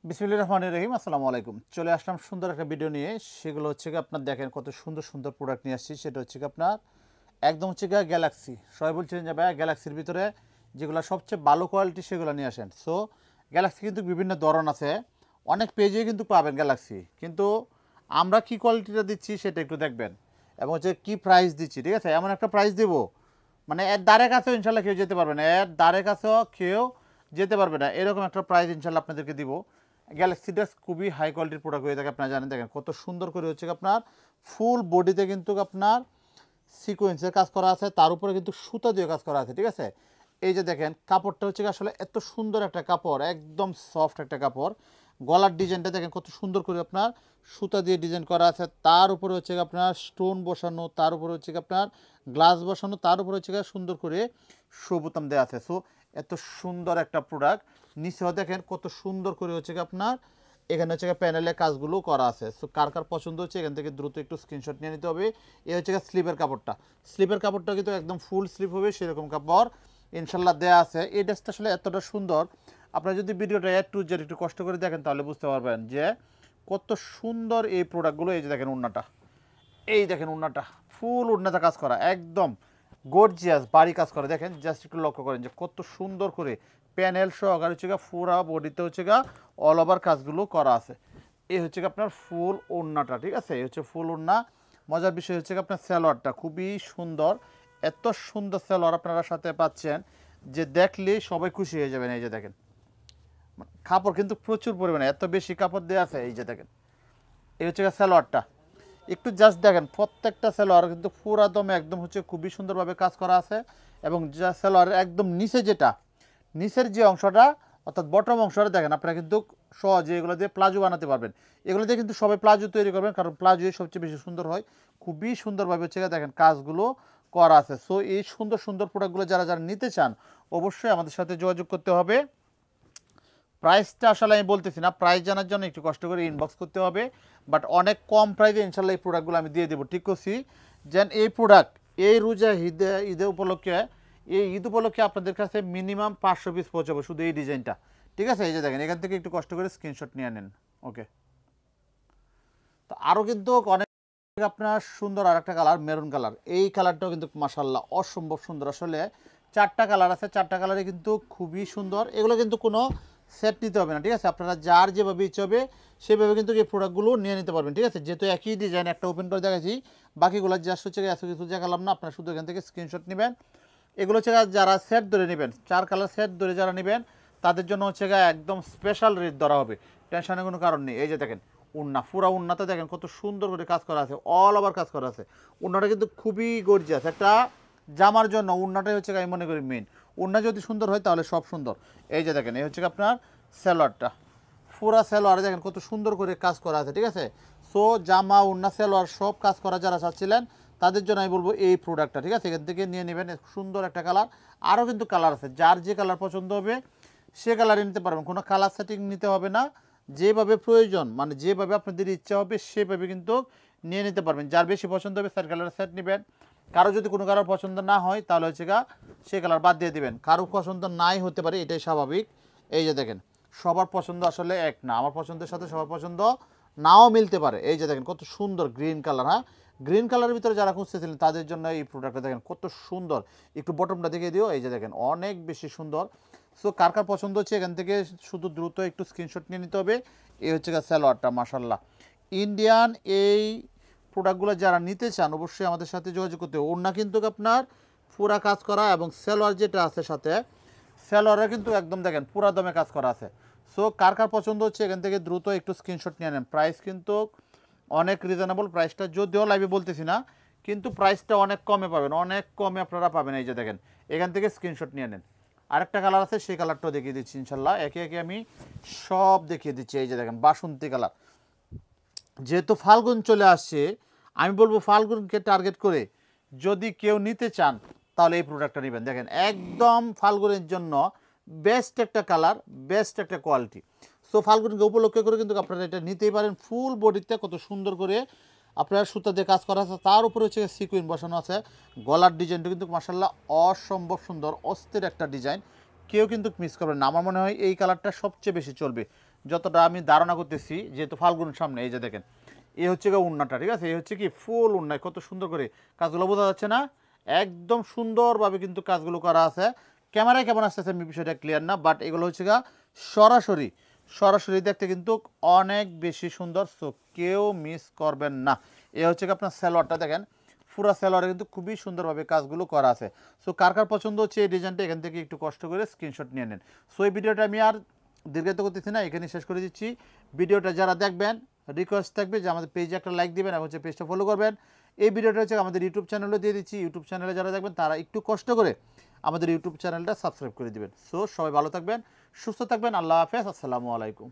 বিসমিল্লাহির রহমানির রহিম। আসসালামু আলাইকুম। চলে আসলাম সুন্দর একটা ভিডিও নিয়ে। সেগুলো হচ্ছে গিয়ে আপনার দেখেন কত সুন্দর সুন্দর প্রোডাক্ট নিয়ে আসছি। সেটা হচ্ছে গিয়ে আপনার একদম হচ্ছে গিয়ে গ্যালাক্সি। সবাই বলছিলেন যে ভাইয়া গ্যালাক্সির ভিতরে যেগুলো সবচেয়ে ভালো কোয়ালিটি সেগুলো নিয়ে আসেন। সো গ্যালাক্সি কিন্তু বিভিন্ন ধরন আছে, অনেক পেজে কিন্তু পাবেন গ্যালাক্সি, কিন্তু আমরা কি কোয়ালিটিটা দিচ্ছি সেটা একটু দেখবেন এবং হচ্ছে কী প্রাইস দিচ্ছি। ঠিক আছে, এমন একটা প্রাইস দেবো মানে এর দ্বারে কাছেও ইনশাল্লাহ কেউ যেতে পারবে না, এর দ্বারে কাছেও কেউ যেতে পারবে না, এরকম একটা প্রাইস ইনশাল্লাহ আপনাদেরকে দিব। গ্যালাক্সিটা খুবই হাই কোয়ালিটির প্রোডাক্ট হয়ে থাকে, আপনারা জানেন। দেখেন কত সুন্দর করে হচ্ছে আপনার ফুল বডিতে কিন্তু আপনার সিকোয়েন্সের কাজ করা আছে, তার উপরে কিন্তু সুতা দিয়ে কাজ করা আছে। ঠিক আছে, এই যে দেখেন কাপড়টা হচ্ছে আসলে এত সুন্দর একটা কাপড়, একদম সফট একটা কাপড়। গলার ডিজাইনটা দেখেন কত সুন্দর করে আপনার সুতা দিয়ে ডিজাইন করা আছে, তার উপরে হচ্ছে আপনার স্টোন বসানো, তার উপরে হচ্ছে আপনার গ্লাস বসানো, তার উপরে হচ্ছে সুন্দর করে শো বোতাম দেওয়া আছে। সো এত সুন্দর একটা প্রোডাক্ট। নিচেও দেখেন কত সুন্দর করে হচ্ছে আপনার এখানে হচ্ছে প্যানেলের কাজগুলো করা আছে। সো কার কার পছন্দ হচ্ছে এখান থেকে দ্রুত একটু স্ক্রিনশট নিয়ে নিতে হবে। এই হচ্ছে স্লিপের কাপড়টা, স্লিপের কাপড়টা কিন্তু একদম ফুল স্লিপ হবে সেরকম কাপড় ইনশাল্লাহ দেওয়া আছে। এই ড্রেসটা আসলে এতটা সুন্দর, আপনারা যদি ভিডিওটা টু জেড একটু কষ্ট করে দেখেন তাহলে বুঝতে পারবেন যে কত সুন্দর এই প্রোডাক্টগুলো। এই যে দেখেন উন্নাটা, এই দেখেন উন্নাটা ফুল উন্নাতে কাজ করা, একদম গর্জিয়াস বাড়ি কাজ করা। দেখেন জাস্ট একটু লক্ষ্য করেন যে কত সুন্দর করে প্যানেল সহকারে হচ্ছে পুরা বডিতে হচ্ছে অল ওভার কাজগুলো করা আছে। এই হচ্ছে আপনার ফুল ওড়নাটা। ঠিক আছে, এই হচ্ছে ফুল ওড়না। মজার বিষয় হচ্ছে আপনার সালোয়ারটা খুবই সুন্দর, এত সুন্দর সালোয়ার আপনারা সাথে পাচ্ছেন যে দেখলে সবাই খুশি হয়ে যাবেন। এই যে দেখেন কাপড় কিন্তু প্রচুর পরিমাণে এত বেশি কাপড় দেওয়া আছে। এই যে দেখেন এই হচ্ছে সালোয়ারটা, একটু জাস্ট দেখেন প্রত্যেকটা সালোয়ার কিন্তু পুরা দমে একদম হচ্ছে খুবই সুন্দরভাবে কাজ করা আছে। এবং যা সালোয়ারের একদম নিচে যেটা নিচের যে অংশটা অর্থাৎ বটম অংশটা দেখেন আপনারা কিন্তু সহজে এগুলো দিয়ে প্লাজো বানাতে পারবেন। এগুলো দিয়ে কিন্তু সবাই প্লাজো তৈরি করবেন, কারণ প্লাজোই সবচেয়ে বেশি সুন্দর হয়। খুবই সুন্দরভাবে হচ্ছে দেখেন কাজগুলো করা আছে। সো এই সুন্দর সুন্দর প্রোডাক্টগুলো যারা যারা নিতে চান অবশ্যই আমাদের সাথে যোগাযোগ করতে হবে। প্রাইসটা আসলে আমি বলতেছি না, প্রাইস জানার জন্য একটু কষ্ট করে ইনবক্স করতে হবে, বাট অনেক কম প্রাইসে ইনশাল্লাহ এই প্রোডাক্টগুলো আমি দিয়ে দেবো। ঠিক করছি যেন এই প্রোডাক্ট এই রোজা ঈদে উপলক্ষে, এই ঈদ উপলক্ষে আপনাদের কাছে মিনিমাম 500 পিস পৌঁছাবো শুধু এই ডিজাইনটা। ঠিক আছে, এই যে দেখেন এখান থেকে একটু কষ্ট করে স্ক্রিনশট নিয়ে নেন। ওকে, তো আরও কিন্তু অনেক আপনার সুন্দর আর একটা কালার মেরুন কালার, এই কালারটাও কিন্তু মাশাল্লাহ অসম্ভব সুন্দর। আসলে চারটা কালার আছে, চারটা কালারে কিন্তু খুবই সুন্দর। এগুলো কিন্তু কোনো সেট নিতে হবে না। ঠিক আছে, আপনারা যার যেভাবে ইচ্ছে হবে সেভাবে কিন্তু এই প্রোডাক্টগুলো নিয়ে নিতে পারবেন। ঠিক আছে, যেহেতু একই ডিজাইন একটা ওপেন করে দেখাচ্ছি, বাকিগুলো জাস্ট হচ্ছে এত কিছু দেখালাম না, আপনারা শুধু এখান থেকে স্ক্রিনশট নেবেন। এগুলো হচ্ছে যারা সেট ধরে নেবেন, চার কালার সেট ধরে যারা নেবেন তাদের জন্য হচ্ছে একদম স্পেশাল রেট ধরা হবে, টেনশনের কোনো কারণ নেই। এই যে দেখেন উন্না, পুরা উন্নাতে দেখেন কত সুন্দর করে কাজ করা আছে, অল ওভার কাজ করা আছে। উন্নাটা কিন্তু খুবই গর্জিয়াস একটা জামার জন্য উন্নাটাই হচ্ছে আমি মনে করি মেন। উন্না যদি সুন্দর হয় তাহলে সব সুন্দর। এই যে দেখেন এই হচ্ছে আপনার সালোয়ারটা, পুরা সালোয়ারে দেখেন কত সুন্দর করে কাজ করা আছে। ঠিক আছে, সো জামা উন্না সালোয়ার সব কাজ করা যারা চাচ্ছিলেন তাদের জন্য আমি বলবো এই প্রোডাক্টটা। ঠিক আছে, এখান থেকে নিয়ে নেবেন, সুন্দর একটা কালার। আরও কিন্তু কালার আছে, যার যে কালার পছন্দ হবে সে কালারে নিতে পারবেন, কোনো কালার সেটিং নিতে হবে না। যেভাবে প্রয়োজন মানে যেভাবে আপনাদের ইচ্ছা হবে সেভাবে কিন্তু নিয়ে নিতে পারবেন। যার বেশি পছন্দ হবে স্যার কালার সেট নেবেন। কারো যদি কোনো কালার পছন্দ না হয় তাহলে হচ্ছে সে কালার বাদ দিয়ে দেবেন। কারো পছন্দ নাই হতে পারে, এটাই স্বাভাবিক। এই যে দেখেন সবার পছন্দ আসলে এক না, আমার পছন্দের সাথে সবার পছন্দ নাও মিলতে পারে। এই যে দেখেন কত সুন্দর গ্রিন কালার, হ্যাঁ গ্রিন কালারের ভিতরে যারা খুঁজতেছিলেন তাদের জন্য এই প্রোডাক্টটা দেখেন কত সুন্দর। একটু বটমটা দেখিয়ে দিও, এই যে দেখেন অনেক বেশি সুন্দর। সো কার কার পছন্দ হচ্ছে এখান থেকে শুধু দ্রুত একটু স্ক্রিনশট নিয়ে নিতে হবে। এই হচ্ছে সালোয়ারটা মাশাল্লাহ ইন্ডিয়ান। এই প্রোডাক্টগুলো যারা নিতে চান অবশ্যই আমাদের সাথে যোগাযোগ করতে হবে। ওড়না কিন্তু আপনার পুরা কাজ করা এবং সালোয়ার যেটা আছে সাথে সালোয়ারে কিন্তু একদম দেখেন পুরা দমে কাজ করা আছে। সো কার কার পছন্দ হচ্ছে এখান থেকে দ্রুত একটু স্ক্রিনশট নিয়ে নেন। প্রাইস কিন্তু অনেক রিজনেবল, প্রাইসটা যদিও লাইভে বলতেছি না কিন্তু প্রাইসটা অনেক কমে পাবেন, অনেক কমে আপনারা পাবেন। এই যে দেখেন এখান থেকে স্ক্রিনশট নিয়ে নেন। আরেকটা কালার আছে সেই কালারটাও দেখিয়ে দিচ্ছি ইনশাল্লাহ, একে একে আমি সব দেখিয়ে দিচ্ছি। এই যে দেখেন বাসন্তী কালার, যেহেতু ফাল্গুন চলে আসছে আমি বলবো ফাল্গুনকে টার্গেট করে যদি কেউ নিতে চান তাহলে এই প্রোডাক্টটা নেবেন। দেখেন একদম ফাল্গুনের জন্য বেস্ট একটা কালার, বেস্ট একটা কোয়ালিটি। সো ফাল্গুনকে উপলক্ষে করে কিন্তু আপনারা এটা নিতেই পারেন। ফুল বডিতে কত সুন্দর করে আপনার সুতা দিয়ে কাজ করা আছে, তার উপরে হচ্ছে সিকুইন বসানো আছে। গলার ডিজাইনটা কিন্তু মার্শাল্লাহ অসম্ভব সুন্দর, অস্থির একটা ডিজাইন। কেউ কিন্তু মিস করবে না। আমার মনে হয় এই কালারটা সবচেয়ে বেশি চলবে, যতটা আমি ধারণা করতেছি, যেহেতু ফাল্গুন সামনে। এই যে দেখেন, এই হচ্ছে গিয়ে উন্নাটা, ঠিক আছে? এই হচ্ছে কি ফুল উন্নায় কত সুন্দর করে কাজগুলো বোঝা যাচ্ছে না? একদম সুন্দরভাবে কিন্তু কাজগুলো করা আছে। ক্যামেরায় কেমন আসতেছে আমি বিষয়টা ক্লিয়ার না, বাট এগুলো হচ্ছে গা সরাসরি সরাসরি দেখতে কিন্তু অনেক বেশি সুন্দর। সো কেউ মিস করবেন না। এ হচ্ছে কি আপনার সালোয়ারটা দেখেন, পুরা সালোয়ারে কিন্তু খুবই সুন্দরভাবে কাজগুলো করা আছে। সো কার কার পছন্দ হচ্ছে এই ডিজাইনটা, এখান থেকে একটু কষ্ট করে স্ক্রিনশট নিয়ে নেন। সো এই ভিডিওটা আমি আর দীর্ঘায়িত করতেছি না, এখানে শেষ করে দিচ্ছি। ভিডিওটা যারা দেখবেন, রিকোয়েস্ট থাকবে যে আমাদের পেজে একটা লাইক দিবেন এবং হচ্ছে পেজটা ফলো করবেন। এই ভিডিওটা হচ্ছে আমাদের ইউটিউব চ্যানেলও দিয়ে দিচ্ছি। ইউটিউব চ্যানেলে যারা দেখবেন তারা একটু কষ্ট করে আমাদের ইউটিউব চ্যানেলটা সাবস্ক্রাইব করে দিবেন। সো সবাই ভালো থাকবেন, সুস্থ থাকবেন। আল্লাহ হাফেজ, আসসালামু আলাইকুম।